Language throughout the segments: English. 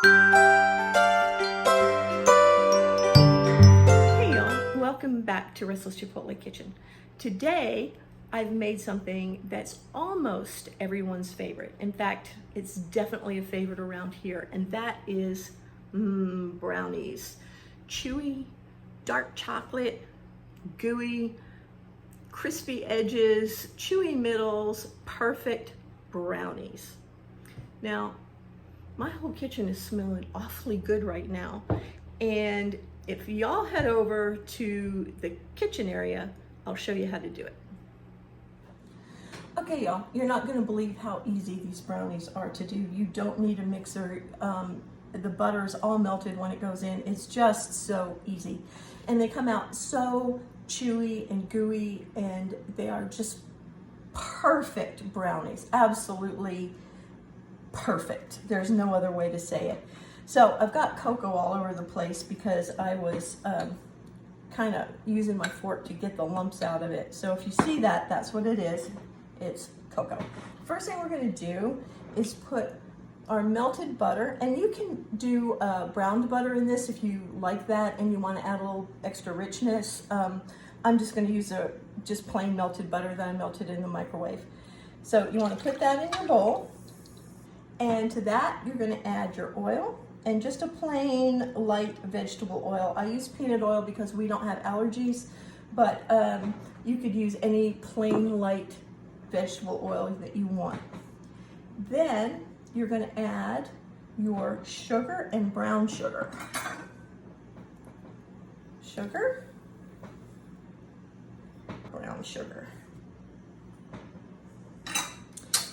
Hey y'all, welcome back to Restless Chipotle Kitchen. Today, I've made something that's almost everyone's favorite. In fact, it's definitely a favorite around here, and that is brownies. Chewy, dark chocolate, gooey, crispy edges, chewy middles, perfect brownies. Now, my whole kitchen is smelling awfully good right now, and if y'all head over to the kitchen area, I'll show you how to do it. Okay, y'all, you're not gonna believe how easy these brownies are to do. You don't need a mixer. The butter's all melted when it goes in. It's just so easy. And they come out so chewy and gooey, and they are just perfect brownies. Absolutely perfect. There's no other way to say it. So I've got cocoa all over the place because I was kind of using my fork to get the lumps out of it. So if you see that, that's what it is. It's cocoa. First thing we're going to do is put our melted butter, and you can do browned butter in this if you like that and you want to add a little extra richness. I'm just going to use just plain melted butter that I melted in the microwave. So you want to put that in your bowl, and to that you're going to add your oil and just a plain light vegetable oil. I use peanut oil because we don't have allergies, but you could use any plain light vegetable oil that you want. Then you're going to add your sugar and brown sugar. Sugar, brown sugar.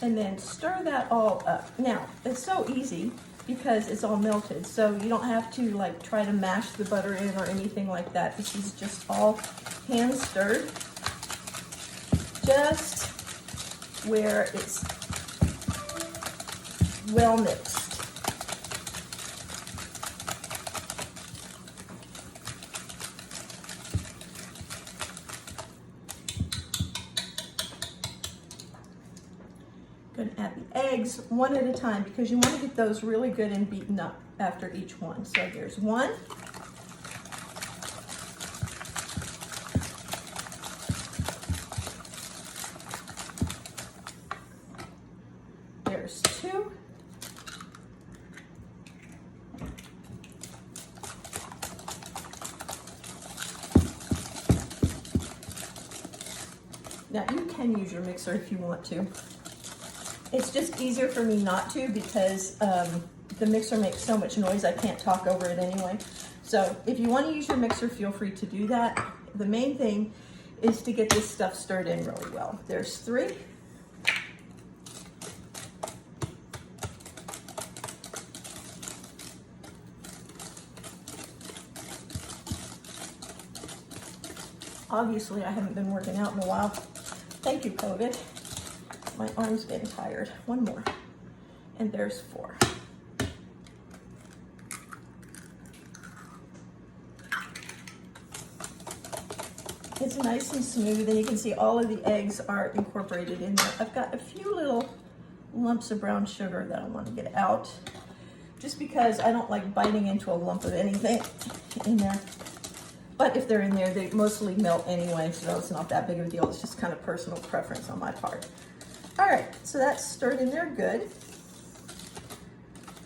And then stir that all up. Now, it's so easy because it's all melted, so you don't have to like try to mash the butter in or anything like that. This is just all hand stirred, just where it's well mixed. Going to add the eggs one at a time because you want to get those really good and beaten up after each one. So there's one. There's two. Now you can use your mixer if you want to. It's just easier for me not to because the mixer makes so much noise I can't talk over it anyway. So if you want to use your mixer, feel free to do that. The main thing is to get this stuff stirred in really well. There's three. Obviously, I haven't been working out in a while. Thank you, COVID. My arm's getting tired. One more. And there's four. It's nice and smooth, and you can see all of the eggs are incorporated in there. I've got a few little lumps of brown sugar that I want to get out, just because I don't like biting into a lump of anything in there. But if they're in there, they mostly melt anyway, so it's not that big of a deal. It's just kind of personal preference on my part. All right, so that's stirred in there good.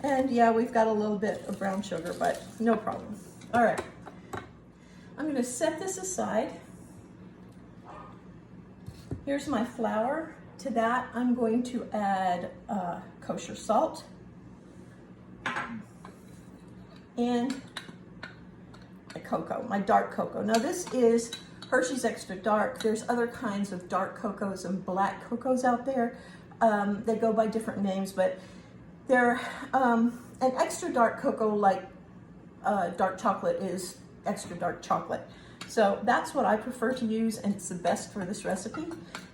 And yeah, we've got a little bit of brown sugar, but no problem. All right, I'm gonna set this aside. Here's my flour. To that, I'm going to add kosher salt and cocoa, my dark cocoa. Now this is Hershey's Extra Dark. There's other kinds of dark cocos and black cocos out there. They go by different names, but they're an extra dark cocoa, like dark chocolate is extra dark chocolate. So that's what I prefer to use, and it's the best for this recipe.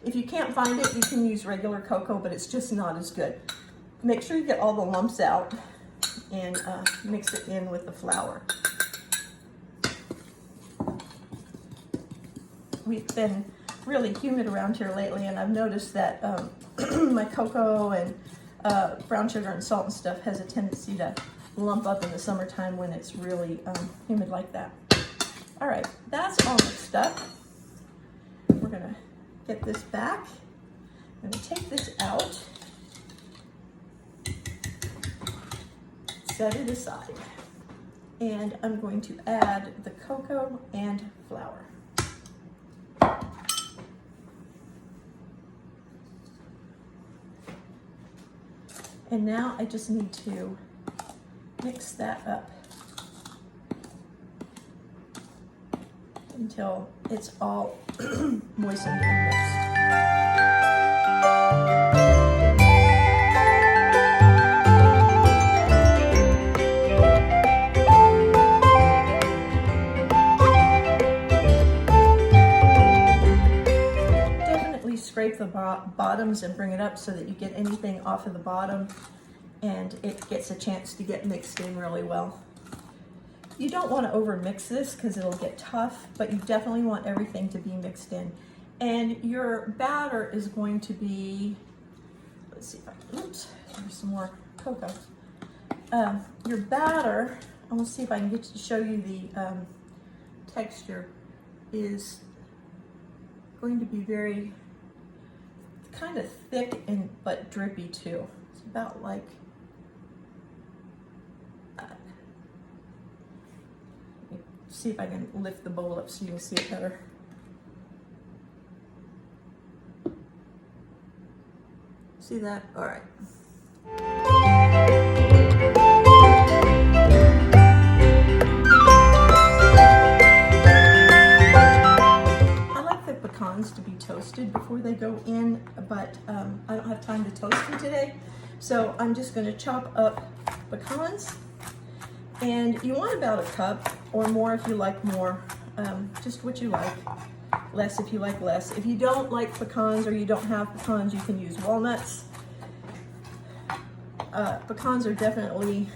If you can't find it, you can use regular cocoa, but it's just not as good. Make sure you get all the lumps out and mix it in with the flour. We've been really humid around here lately, and I've noticed that my cocoa and brown sugar and salt and stuff has a tendency to lump up in the summertime when it's really humid like that. All right, that's all mixed up. We're gonna get this back. I'm gonna take this out, set it aside, and I'm going to add the cocoa and flour. And now I just need to mix that up until it's all moistened and mixed. Definitely scrape the bottoms and bring it up so that you get anything off of the bottom and it gets a chance to get mixed in really well. You don't want to over mix this because it'll get tough, but you definitely want everything to be mixed in. And your batter is going to be, let's see if I can, oops, there's some more cocoa. Your batter, I want to see if I can get to show you the texture, is going to be very kind of thick and but drippy too. It's about like see if I can lift the bowl up so you can see it better. See that? All right. I like the pecans to be toasted before they go in, but I don't have time to toast them today. So I'm just going to chop up pecans. And you want about a cup or more if you like more, just what you like, less if you like less. If you don't like pecans or you don't have pecans, you can use walnuts. Pecans are definitely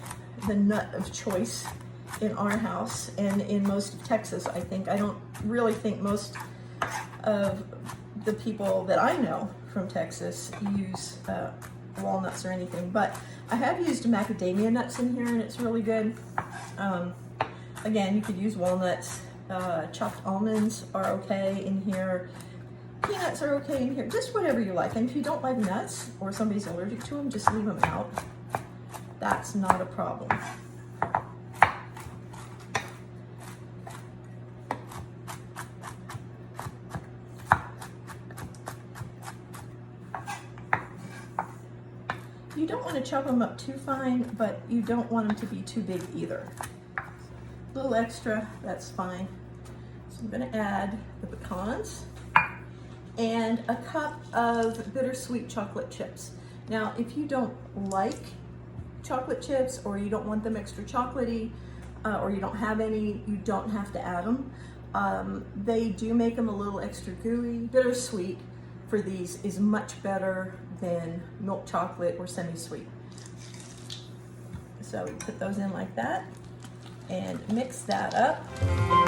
the nut of choice in our house and in most of Texas, I think. I don't really think most of the people that I know from Texas use walnuts or anything, but I have used macadamia nuts in here and it's really good. Again, you could use walnuts, chopped almonds are okay in here, peanuts are okay in here, just whatever you like. And if you don't like nuts or somebody's allergic to them, just leave them out. That's not a problem. You don't want to chop them up too fine, but you don't want them to be too big either. A little extra, that's fine. So I'm going to add the pecans and a cup of bittersweet chocolate chips. Now, if you don't like chocolate chips or you don't want them extra chocolatey or you don't have any, you don't have to add them. They do make them a little extra gooey. Bittersweet for these is much better than milk chocolate or semi-sweet. So we put those in like that and mix that up. All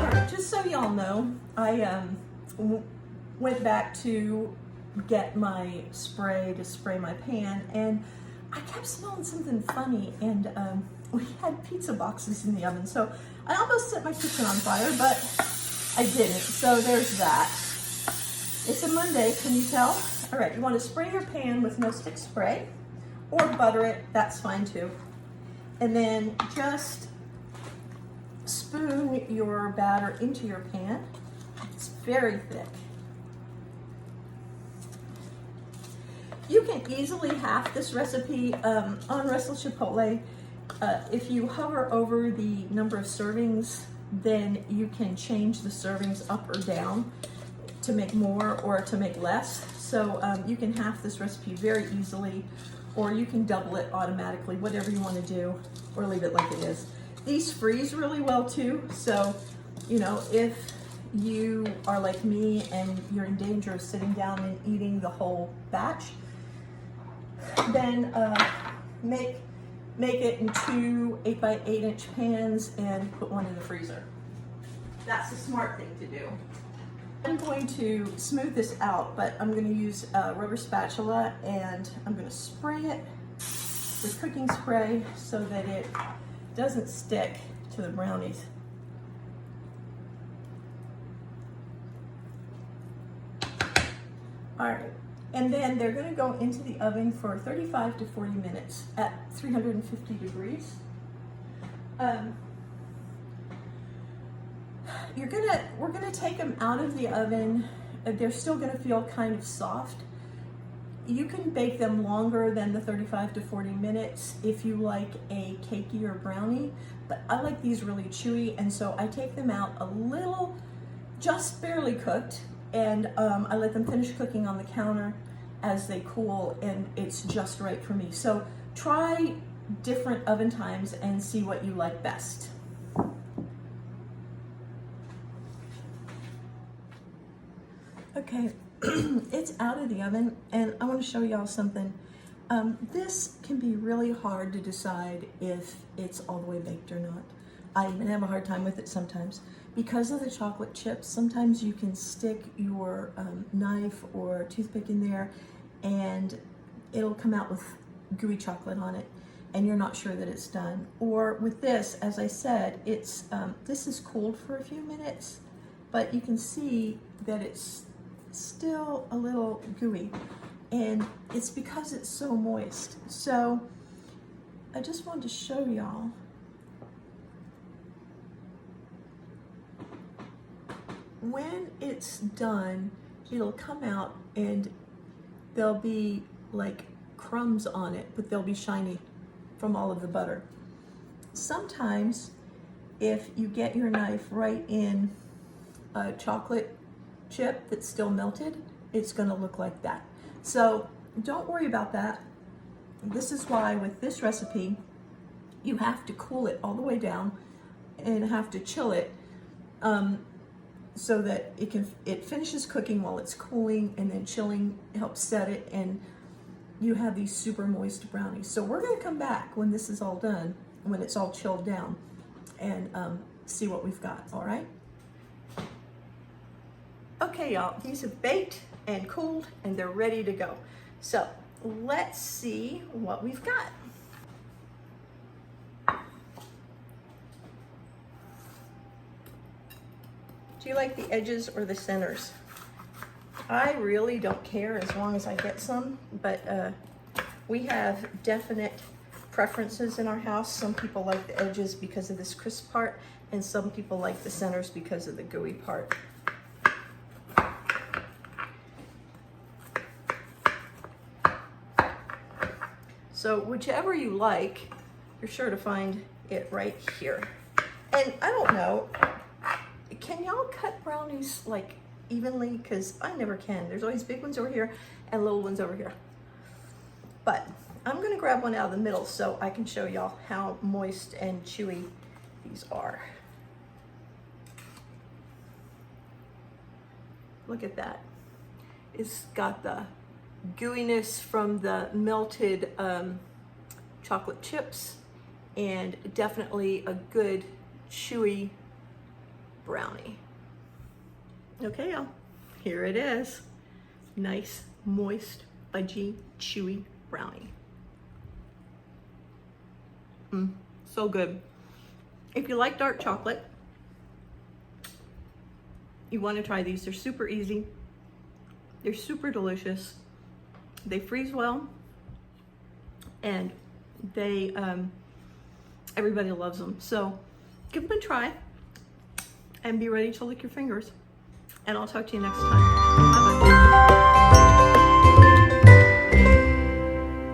right, just so y'all know, I went back to get my spray to spray my pan, and I kept smelling something funny, and we had pizza boxes in the oven, so I almost set my kitchen on fire, but I didn't, so there's that. It's a Monday, can you tell? All right, you want to spray your pan with no stick spray, or butter it, that's fine too. And then just spoon your batter into your pan. It's very thick. You can easily half this recipe on Wrestle Chipotle. If you hover over the number of servings, then you can change the servings up or down to make more or to make less. So you can half this recipe very easily, or you can double it automatically, whatever you want to do, or leave it like it is. These freeze really well too, so you know, if you are like me and you're in danger of sitting down and eating the whole batch, then make it in 2 8x8-inch pans and put one in the freezer. That's the smart thing to do. I'm going to smooth this out, but I'm going to use a rubber spatula and I'm going to spray it with cooking spray so that it doesn't stick to the brownies. All right, and then they're going to go into the oven for 35 to 40 minutes at 350 degrees. We're gonna take them out of the oven. They're still gonna feel kind of soft. You can bake them longer than the 35 to 40 minutes if you like a cakey or brownie, but I like these really chewy, and so I take them out a little, just barely cooked, and I let them finish cooking on the counter as they cool, and it's just right for me. So try different oven times and see what you like best. Okay, it's out of the oven, and I want to show y'all something. This can be really hard to decide if it's all the way baked or not. I even have a hard time with it sometimes. Because of the chocolate chips, sometimes you can stick your knife or toothpick in there and it'll come out with gooey chocolate on it, and you're not sure that it's done. Or with this, as I said, it's this is cooled for a few minutes, but you can see that it's still a little gooey, and it's because it's so moist. So I just wanted to show y'all. When it's done, it'll come out and there'll be like crumbs on it, but they'll be shiny from all of the butter. Sometimes if you get your knife right in a chocolate chip that's still melted, it's going to look like that. So don't worry about that. This is why with this recipe you have to cool it all the way down and have to chill it so that it finishes cooking while it's cooling, and then chilling helps set it, and you have these super moist brownies. So we're going to come back when this is all done, when it's all chilled down, and see what we've got. All right. Okay, y'all, these have baked and cooled and they're ready to go. So let's see what we've got. Do you like the edges or the centers? I really don't care as long as I get some, but we have definite preferences in our house. Some people like the edges because of this crisp part, and some people like the centers because of the gooey part. So whichever you like, you're sure to find it right here. And I don't know, can y'all cut brownies like evenly? Because I never can. There's always big ones over here and little ones over here. But I'm gonna grab one out of the middle so I can show y'all how moist and chewy these are. Look at that. It's got the gooiness from the melted chocolate chips, and definitely a good chewy brownie. Okay, y'all, here it is. Nice, moist, fudgy, chewy brownie. So good. If you like dark chocolate, you want to try these. They're super easy. They're super delicious. They freeze well, and they everybody loves them. So give them a try and be ready to lick your fingers. And I'll talk to you next time. Bye-bye.